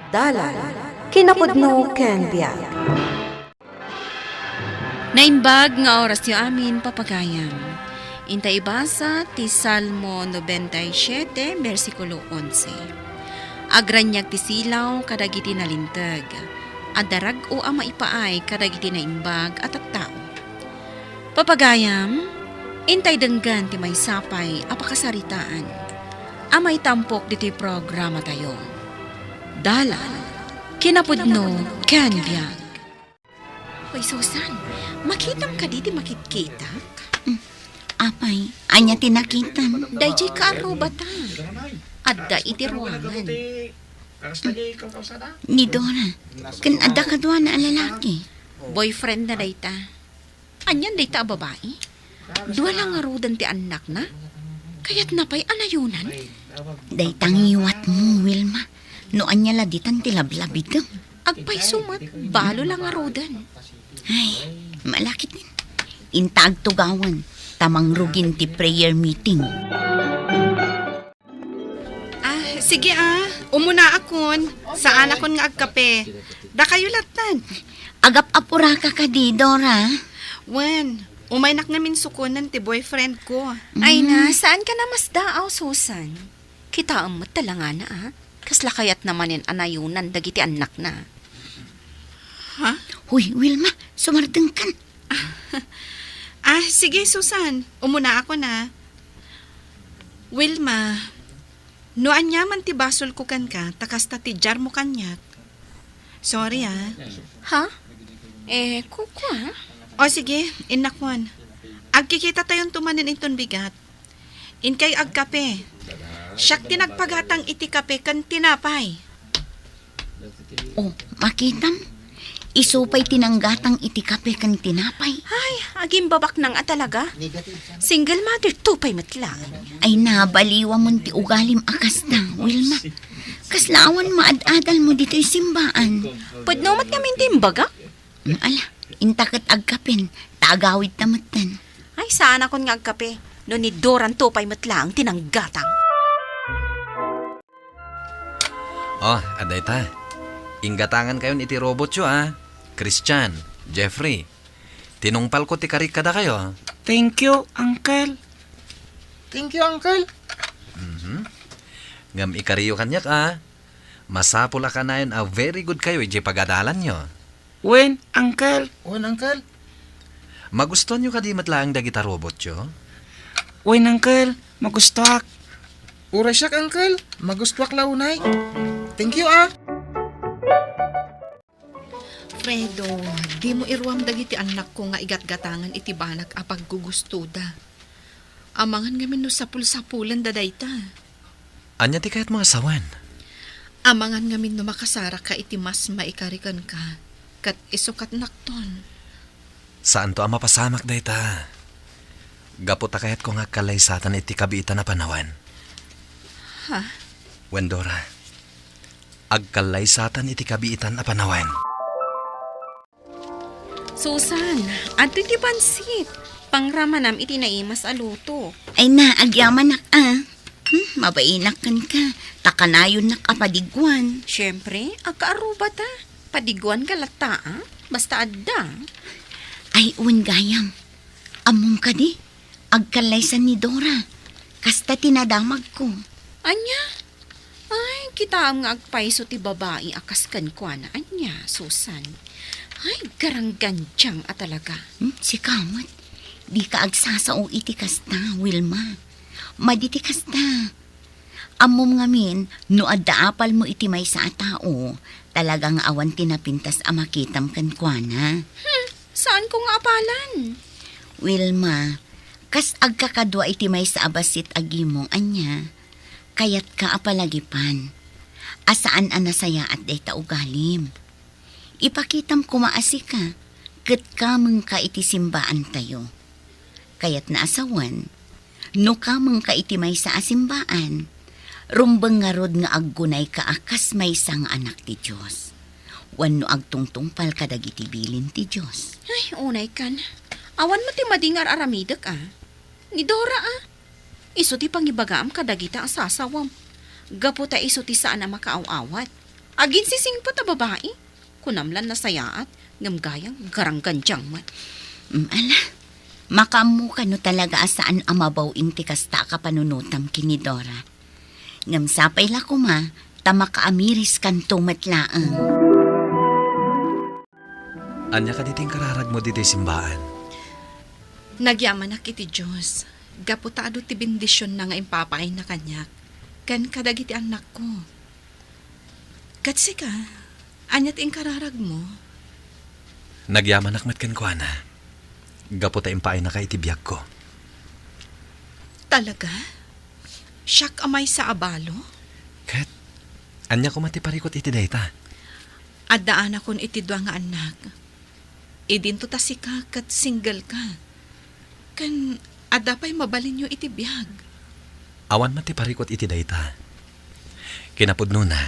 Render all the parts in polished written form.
Dalan, kinapudno ken biag. Naimbag nga oras yu amin papagayam. Inta ibasa ti Salmo 97, versikulo 11. Agranyag ti silaw kadagiti nalintag. Adarag o ama ipaay kadagiti naimbag at tao. Papagayam, intay denggan ti may sapay apakasaritaan. Amay tampok diti programa tayo. Dalan, kinapudno ken biag. Hoy Susan, makitam ka diti makitkita? Apay, anya tinakitan. Dayjay ka arubata. Adda iti ruangan. Ni Dora, kan ada kadwa na lalaki. Boyfriend na dayta. Anyan dayta a babae. Dua lang arudan ti anak na. Kaya't napay anayunan. Daytang iwat mo, Wilma. No anya laditan ti lablabito. Agpay sumat, balo lang arudan. Ay, malakit din. Intag tugawan, tamang rugin ti prayer meeting. Sige umuna akon. Saan akon nga agkape? Da kayo latan. Agap apura ka di, Dora. Wen, umaynak namin sukunan ti boyfriend ko. Ay na, saan ka na mas daaw, Susan? Kita ang matalanga na Kasla kayat naman yan anayunan dagiti anak na. Ha? Huy, Wilma, sumardeng kan. Sige Susan, umuna ako na. Wilma, no anyaman ti basol ko kan ka, takas ta ti jar mo kanyak. Sorry Ha? Kuko O sige, inakwan. Agkikita tayong tumanin inton bigat. Inkay agkape. Siyak tinagpagatang iti kape kan tinapay. Oh, makitam. Isupay tinanggatang iti kape kan tinapay. Ay, aging babak nang talaga. Single mother, tupay matlang. Ay nabaliwa mo ti ugalim akas na, Wilma. Kaslawan maad-adal mo dito'y simbaan. Pudnumat kami timbaga? Ala, intakat agkapin, tagawit tamatan. Ay, saan akong nga agkape? No ni Doran tupay matlang, tinanggatang. Oh, aday ta. Inggatangan kayo iti robot yo Christian, Jeffrey. Tinungpal ko ti karikada kayo. Thank you, Uncle. Thank you, Uncle. Ngam ikariyo kanyak Masapula ka na yun very good kayo iti pagadalan nyo. When, Uncle? Wan, Uncle. Magustuhan nyo kadi matlaang dagita robot yo? When, Uncle? Magustuhak. Uray siyak, Uncle. Magustuak launay. Thank you, Fredo, di mo iruam dagiti anak ko nga igat-gatangan iti banak apag gugustuda. Amangan ngamin no sapul-sapulan dadayta. Anya ti kayat mga sawan? Amangan ngamin no makasara ka iti mas maikarikan ka. Kat isukat nakton. Saan to ang mapasamak dayta? Gaputa kayat ko nga kalaysatan iti kabiitan na panawan. Ha? Wendora, agkalaysatan iti kabiitan na panawan. Susan, adto ti pansit. Pangramanam iti naimas aluto. Ay na, agyaman nak mabainak kan ka. Takanayon nak apadigwan. Siyempre, agkaaruba ta. Padiguan ka lata, Basta adda. Ay, gayam. Among ka di. Agkalaysan ni Dora. Kasta tinadamag ko. Anya? Ay, kita ang nga agpaiso ti babae akas kan kwa na anya, Susan. Ay, garanggandyang talaga. Si Kamot, di ka agsasao iti kasta, Wilma. Maditi kasta. Amom ngamin, no addaapal mo iti may sa tao, talagang awan tinapintas amakitam kan kwa na. Saan ko nga apalan? Wilma, kas agkakadwa iti may sa abasit agimong anya, kayat ka apalagipan. Asaan anasaya at dayta ugalim. Ipakitam kumaasi ka, ket kameng ka iti simbaan tayo. Kayat na asawan, no kameng ka iti may sa asimbaan, rumbeng nga rod nga aggunay ka akas may sang anak ti Diyos. Wano agtungtungpal kadagiti bilin ti Diyos. Ay, unay kan. Awan mo ti madingar aramidak Ni Dora Iso ti pangibagaam kadagita ang sasawam. Gapo ta iso ti saan na makaaw-awat. Agin sising po ta babae. Kunamlan na sayaat, ngamgayang garang ganjang man. Ala, makamu ka no talaga asaan amabaw inti kasta ka panunutam kini Dora. Ngam sapay la kuma, tama ka amiris kan tumatlaang. Anya ka diting kararag mo diti simbaan. Nagyaman na kiti Diyos. Gaputado ti bendisyon na nga impapay na kanyak. Kan kadagiti anak ko. Katsi ka, anyat ing kararag mo. Nagyaman akmat kan kuana. Gapo ta impaay na ka itibiyag ko. Talaga? Siyak amay sa abalo? Kat, anya ko matiparikot iti dayta. Adaan akon iti dua nga anak. Idinto ta si ka kat single ka. Kan adapay mabalin nyo iti biyag. Awan matiparikot iti dayta. Kinapudno na,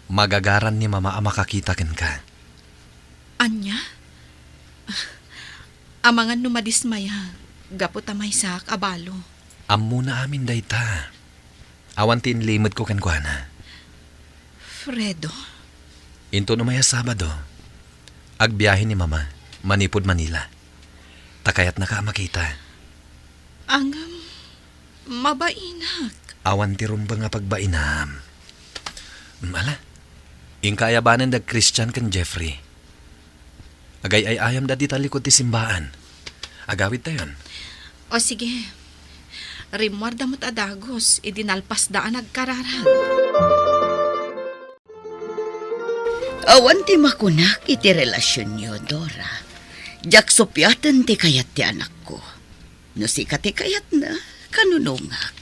magagaran ni mama ang makakita ken ka. Anya? Amangan numadismaya. Gapo tamay sak abalo. Ammo na amin dayta. Awan tin limod ko ken kuana. Fredo? Into no maya Sabado, agbiyahe ni mama, manipod Manila. Takayat na ka makita. Ang mabainak. Awan ti rumba nga pagbainam. Ala, ingkayabanan dag Christian ken Jeffrey. Agay ay ayam da di talikod ti simbaan. Agawid tayon. O sige. Rimwarda mo't adagos. Idinalpas daan nagkararag. Awan ti makunak iti relasyon niyo, Dora. Jak supyatan ti kayat ti anak ko. No si ti kayat na, kanunungak.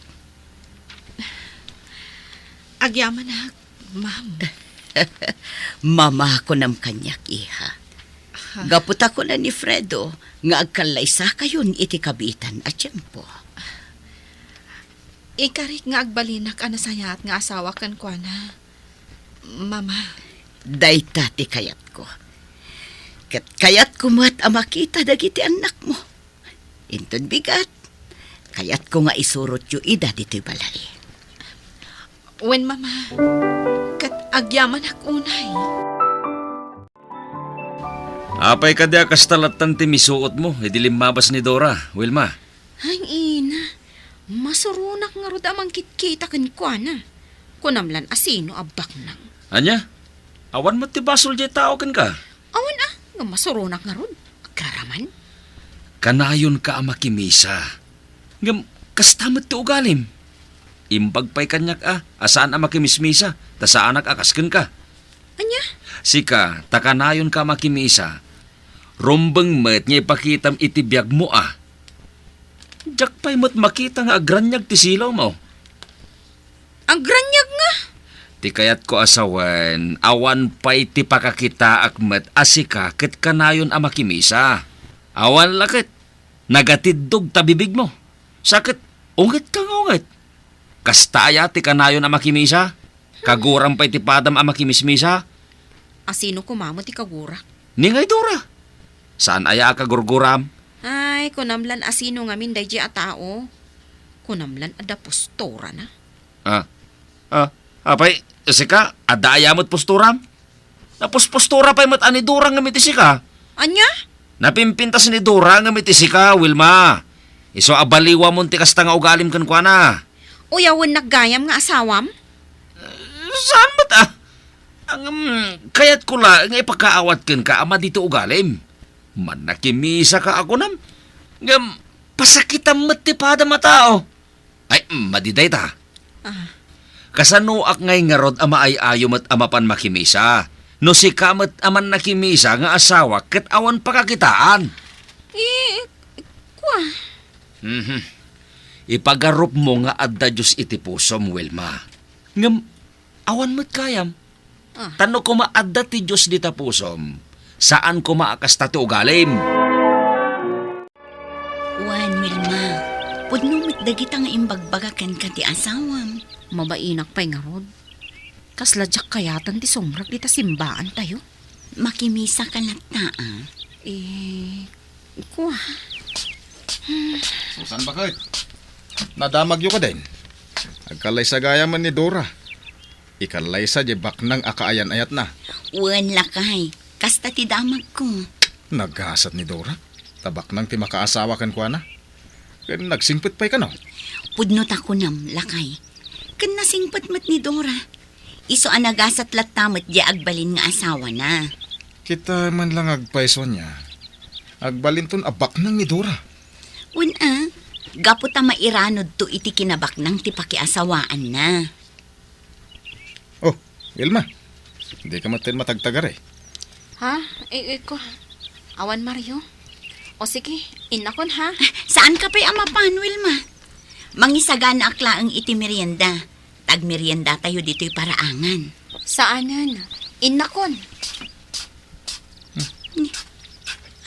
Agyaman na, ma'am. Mama ko nam kanyak iha. Gaputa ko na ni Fredo nga agkalaysa kayon iti kabitan at tiyempo. Ikarik nga agbalinak anasayat nga asawa kan kwa na. Mama. Dayta ti kayat ko. Kat kayat ko mo't amakita dagiti anak mo. Intun bigat. Kayat ko nga isurot yu ida dito'y balay. Wen mama. Kat agyaman ak unay. Apay ka dia kastalatan ti misuot mo, idilimabas ni Dora, Wilma. Ay, ina. Masurunak nga rod amang kitkita ken kuana. Kunamlan asino abak nang. Anya? Awan mo ti basol di tao ken ka. Awan nga masurunak nga rod. Agraraman. Kanayon ka amakimisa. Ngam, kastamot ti ugalim. Imbagpay kanyak asaan amakimismisa, ta saan akasken ka. Anya? Sika, takanayon ka makimisa. Rumbeng met nga ipakitam itibiyag mo Jak pa'y mo't makita nga agranyag ti silaw mo. Ang granyag nga. Ti kayat ko asawan, awan pa'y ti pakakita akmet asika ket kanayon amakimisa. Awan lakit, nagatidog tabibig mo. Sakit, ungit kang ungit. Kastaya ti kanayon amakimisa. Kagurang pa'y ti padam amakimismisa. Asino kumamo ti kagura? Ningay Dora. Saan aya kagurguram? Ay, kunamlan asino nga min dayji a tao. Kunamlan ada postura na. Apay, sika, adaya mo't posturam? Tapos postura pa'y mo't ani Dora nga miti sika. Anya? Napimpintas ni Dora nga miti sika, Wilma. Iso abaliwa mo ti kasta nga ugalim kan kwa na. Uyawon naggayam nga asawam? Saan mo't kayat ko la nga ipakaawat ken ka ama dito ugalim. Man nakimisa ka ako nam. Ngam, pasakitam mo't ti pada matao. Ay, madiday ta. Kasanuak ngay nga rod ama ay ayom at amapan makimisa. No si kamat aman nakimisa nga asawa ket awan pakakitaan. Kwa? Ipagarup mo nga adda Diyos iti pusom, Wilma. Ngam, awan mo't kayam. Tano ko maadda ti Diyos di tapusom. Saan ko maakasta ti ugalim? Wan, Wilma. Pudnumit dagita nga imbagbaga ken ka ti asawam. Mabainak pa'y nga rod. Kasladyak kayatan ti sumrag di ta simbaan tayo. Makimisa ka na Kwa? Saan ba kayo? Nadamag yu ka din. Agkalay sa gaya man ni Dora. Ikalay sa jebak nang akaayan ayat na. Wen lakay, kasta ti damag ko. Naggasat ni Dora. Tabak nang ti makaasawa kan kuana. Kan nagsingpit pa'y ka no? Pudnot ako nam, lakay. Kan nasingpat mat ni Dora. Iso anagasat latamot di agbalin nga asawa na. Kita man lang agpaiso niya. Agbalinton abak nang ni Dora. Wen gapo ta mairanod to iti kinabak nang ti pakiasawaan na. Oh, Wilma. Hindi ka matin matagtagar eh. Ha? Ko. Awan Mario. O sige, inakon ha. Saan ka pa'y amapan, Wilma? Mangisagana akla ang iti merienda. Tag-merienda tayo dito'y paraangan. Saanan? Inakon.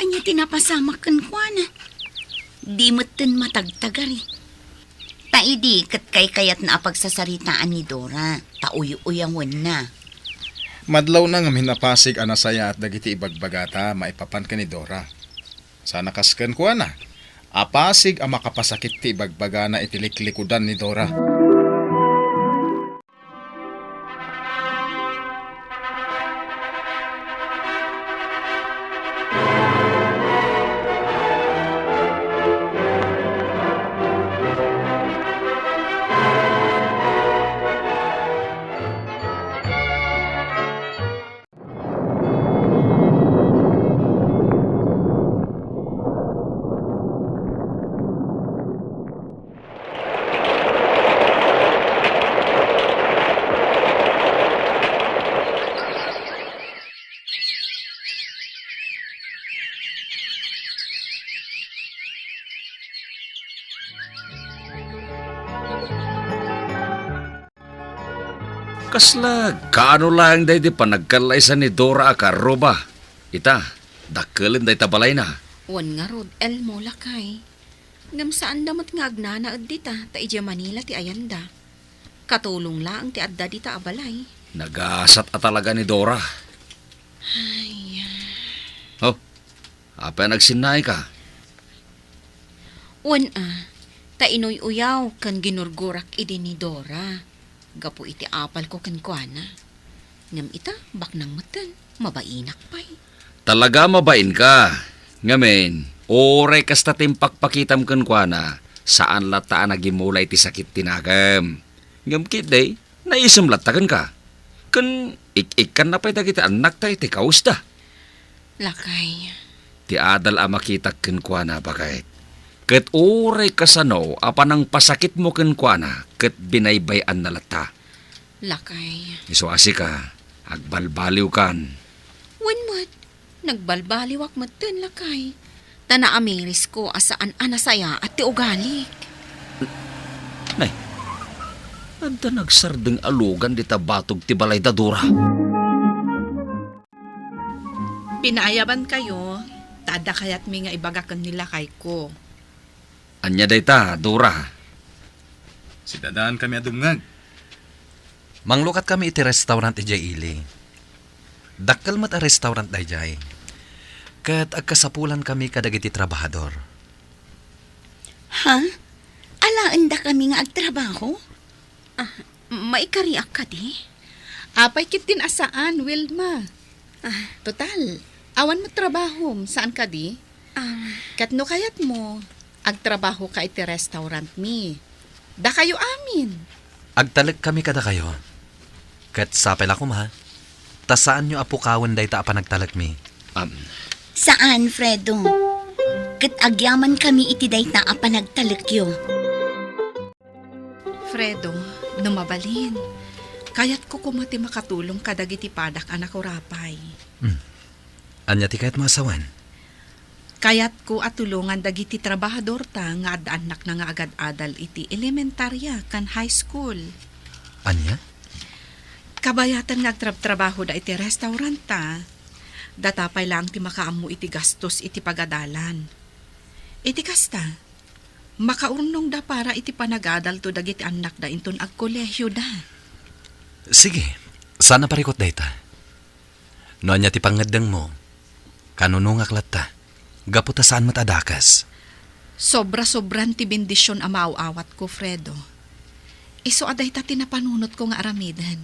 Anya tinapasamak kan kuana. Di mo't matagtagari. Taidi kat kay kayat na pagsasaritaan ni Dora. Tauyo-uyangon na. Madlaw na nga minapasig anasaya at dagiti ibagbagata maipapan ka ni Dora. Sana kasken kuana. Apasig ang makapasakit ti ibagbagana itiliklikudan ni Dora. Kaslag, kaano lang day di panagkalay sa ni Dora akaroba. Ita, dakkelin day tabalay na. Wan nga rod, Elmo lakay. Ngam saan damot nga agnana ad dita, ta ija Manila ti ayanda. Katulong lang ti adda dita abalay. Nagasat at talaga ni Dora. Ay, Oh, apa nagsinay ka? wan ta inoy uyaw kan ginurgurak idi ni Dora. Gapo iti apal ko kan kuana. Ngam ita, bak nang matan, mabainak pa'y. Talaga mabain ka. Ngamen, oray kasta timpakpakitam kan kuana, saan lataan nagimulay ti sakit tinagam. Ngam kitday, naisam latakan ka. Kan ik-ikan na pa'y dagiti anak tayo ti kausta. Lakay, Ti adal a makitak kan kuana bakit. Ket oray kasano, apanang pasakit mo kan kuana, ket binaybayan na lata. lakay. Isuasi ka, agbalbaliw kan. Wan mat, nagbalbaliwak matan lakay. Tana amiris ko asaan anasaya at ti ugalik. Nay, anda nagsardeng alugan di tabatog ti balay da Dora. Pinaayaban kayo, tada kayat mi nga ibagakan nila kay ko. Anya day ta, Dora. Si dadaan kami adungag. Manglukat kami iti restaurant ijay ili. Dakkel mat a restaurant dayjay. Ket agkasapulan kami kadagiti trabahador. Ha? Alaan da kami nga agtrabaho? Maikariak ka di? Apay kitin asaan, Wilma. Total, awan mo trabaho, saan ka di? Katno kayat mo, agtrabaho ka iti restaurant mi. Da kayo amin. Agtalag kami kada kayo. Ket sapel ako ma. Ta saan nyo apukawan day ta apanagtalag mi? Saan, Fredo? Kat agyaman kami iti dayta a panagtalekyo. Fredo, numabalin. Kayat ko kumati makatulong kadagiti padak anak ko rapay. Anya ti kayat mo asawan? Kayat ko at tulungan dagiti trabahador ta nga anak na nga agad-adal iti elementarya kan high school. Anya? Kabayatan nga agtrabaho da iti restaurant ta. Datapay lang ti makaamu iti gastos iti pagadalan. Iti kasta, makaurnong da para iti panagadal to dagiti anak da inton agkolehyo da. Sige, sana parikot day ta. No anya ti pangadang mo, kanunungak latta, gaputa saan matadakas. Sobra-sobran ti bendisyon a maaawat ko, Fredo. Iso aday ta tinapanunot ko nga aramidan.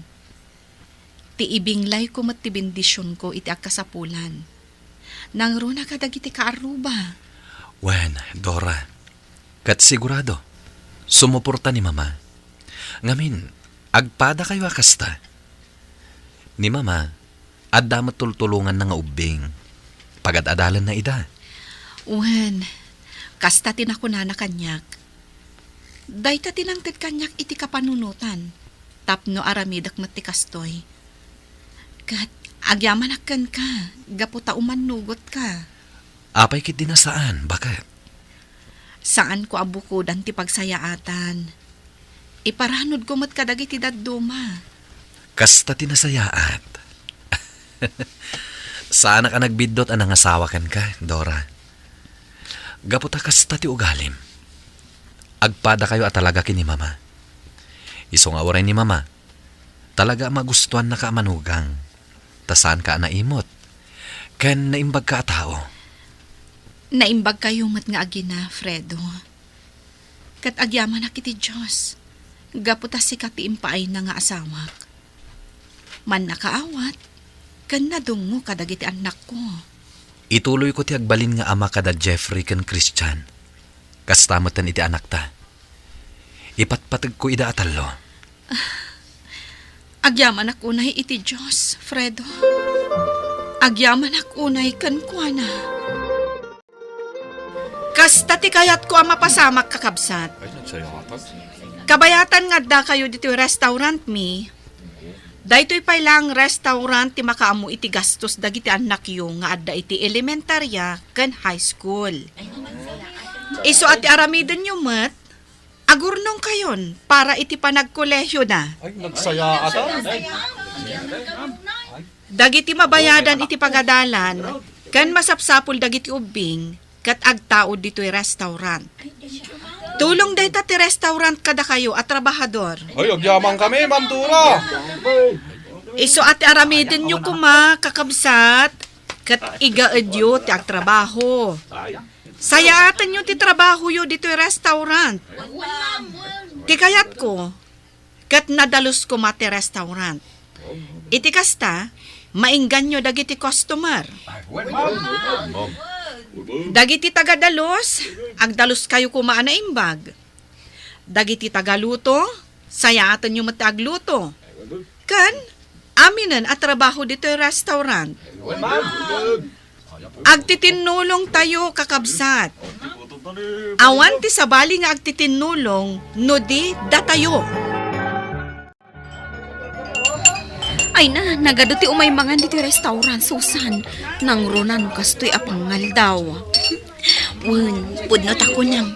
Ti ibinglay ko mat ti bendisyon ko iti agkasapulan. Nang runa ka dagiti kaaruba. Wen, Dora, kat sigurado, sumuporta ni Mama. Ngamin, agpada kayo akasta. Ni Mama, adda matultulungan na nga ubing. Pagad-adalan na ida. Wen, kasta tinakuna na kanyak. Dayta tinangted kanyak iti kapanunutan. Tapno aramidak mati kastoy. Kat agyamanakan ka, gaputa umanugot ka. Apay kit dinasaan, bakit? Saan ko abukodan ti pagsayaatan? Iparanod ko mat kadagi ti dadduma. Kasta tinasayaat. Saan ka nagbidot anang asawakan ka, Dora? Gaputa kasta ti ugalim. Agpada kayo at talaga kini Mama. Iso nga oray ni Mama, talaga magustuhan na ka manugang. Tasaan ka naimot. Ken naimbag ka tao. Naimbag kayo mat nga agina, Fredo. Kat agyaman na kiti Diyos. Gaputa si kati impaay na nga asawak. Man nakaawat, kan nadungo kadagiti anak ko. Ituloy ko ti agbalin nga ama kada Jeffrey ken Christian. Kastamotan iti anak ta. Ipatpatag ko ida atalo. Agyaman ak unay iti Diyos, Fredo. Agyaman ak unay kan kuana. Kasta ti kayat ko ang mapasamak kakabsat. Kabayatan nga da kayo dito restaurant mi. Daytoy pay lang restaurant ti makaamu iti gastos dagiti anak yo nga adda iti elementarya ken high school. Iso ati aramiden yo met, agurnong kayon para iti panagkolehyo na. Dagiti mabayadan iti pagadalan, kan masapsapul dagiti ubing, kat agtaod dito'y restaurant. Tulong dayta ti restaurant kada kayo at trabahador. Ay, agyaman kami, Ma'am Dora. Iso ati aramiden nyo kuma, kakabsat, kat igaed yo ti agtrabaho. Sayaatan nyo ti trabaho yo dito'y restaurant. Ti kayat ko, kat nadalos ko mati restaurant. Iti kasta, mainggan nyo dagiti customer. Dagiti tagadalos, agdalos kayo kumaan na imbag. Dagiti tagaluto, sayaatan nyo mati agluto. Kan, aminan at trabaho dito'y restaurant. Agtitinulong tayo kakabsat. Awan ti sabali nga agtitinulong, no di datayo. Ay na, nagado ti umay mangan dito restaurant, Susan. Nang runan kastoy apangal daw. Pudnot ako nang.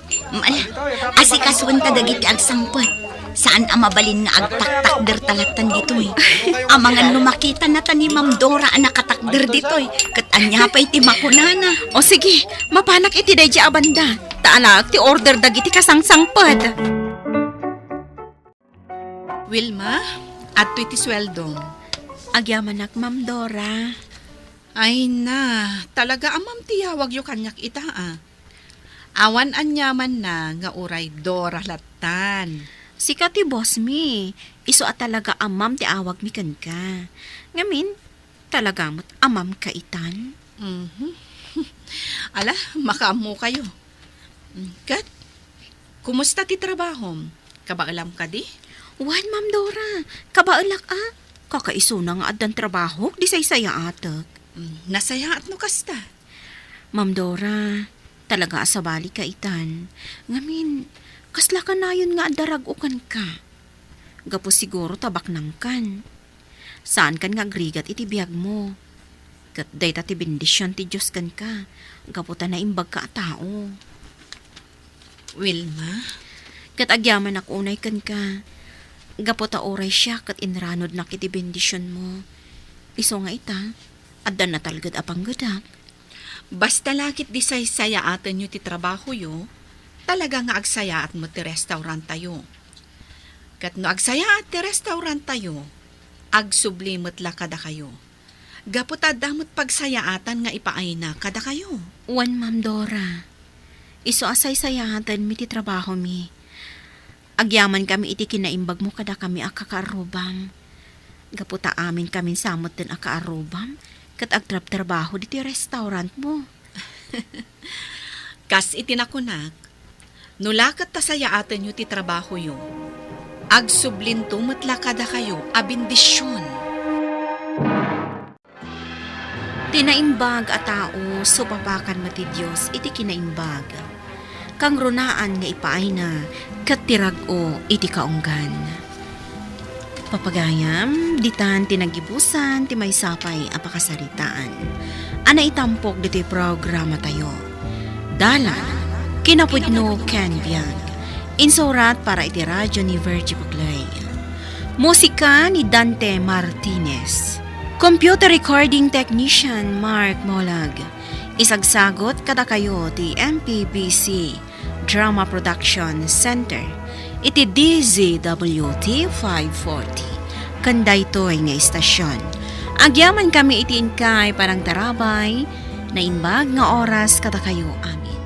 Asikasuan ta dagiti agsangpot. Saan ang mabalin nga agtaktak der talatan ditoy. Amangan lumakita na ta ni Ma'am Dora ang nakatakder ditoy. Kat anya pa'y ti makunana. O sige, mapanak iti daydi abanda. Taanak ti order dagiti kasangsangpad. Wilma, at iti sweldo. Agyamanak, Ma'am Dora. Ay na, talaga amam tiyawag yo kanyak ita Awan anyaman na nga uray Dora latan. Sika ti boss mi. Iso at talaga amam ti awag mi kan ka. Ngamin, talaga mo't amam kaitan. Ala, makaamu kayo. Kat, kumusta ti trabaho? Kabaalam ka di? Wan, Ma'am Dora. Kabaalak Kakaiso na nga adan trabaho, di say-saya atak. Nasayaat no kasta. Ma'am Dora, talaga asabali ka itan. Ngamin, kasla ka na yun nga adaragukan ka. Gapo siguro tabak nang kan. Saan kan nga agrigat iti biyag mo? Kat dayta ti bendisyon ti Diyos kan ka. Gapo ta na imbag ka tao. Wilma? Kat agyaman ak unay kan ka. Gapo ta oray siya kat inranod na kiti bendisyon mo. Iso nga ita, addan na talgad apang gadak. Basta lakit di say-sayaatan nyo ti trabaho yo, talaga nga agsayaat mo ti restaurant tayo. Kat no agsayaat ti restaurant tayo, agsublimot la kada kayo. Gapot adamot pagsayaatan nga ipaay na kada kayo. Wan, Ma'am Dora. Iso asay sayatan mi ti trabaho mi. Agyaman kami iti kinaimbag mo kada kami akakarubang. Gaputa amin kami samot din akaarubam kat agtrab-trabaho diti restaurant mo. Kas itinakunak, nulakat ta saya atin yu ti trabaho yu. Agsublinto matlakada kayo, abindisyon. Tinaimbag a tao supapakan mati Diyos iti kinaimbag. Kang runaan nga ipaay na kat tirag-o iti kaunggan. Papagayam, ditan tinagibusan ti may sapay apakasaritaan. Ana itampok diti programa tayo. Dala, kinapudno Ken Biag. Insurat para iti radyo ni Virgie Buglay. Musika ni Dante Martinez. Computer recording technician Mark Molag. Isagsagot kada kayo ti MPBC Drama Production Center. Iti DZWT 540. Kanday to'y nga istasyon. Agyaman kami iti inkay parang tarabay na imbag nga oras kada kayo amin.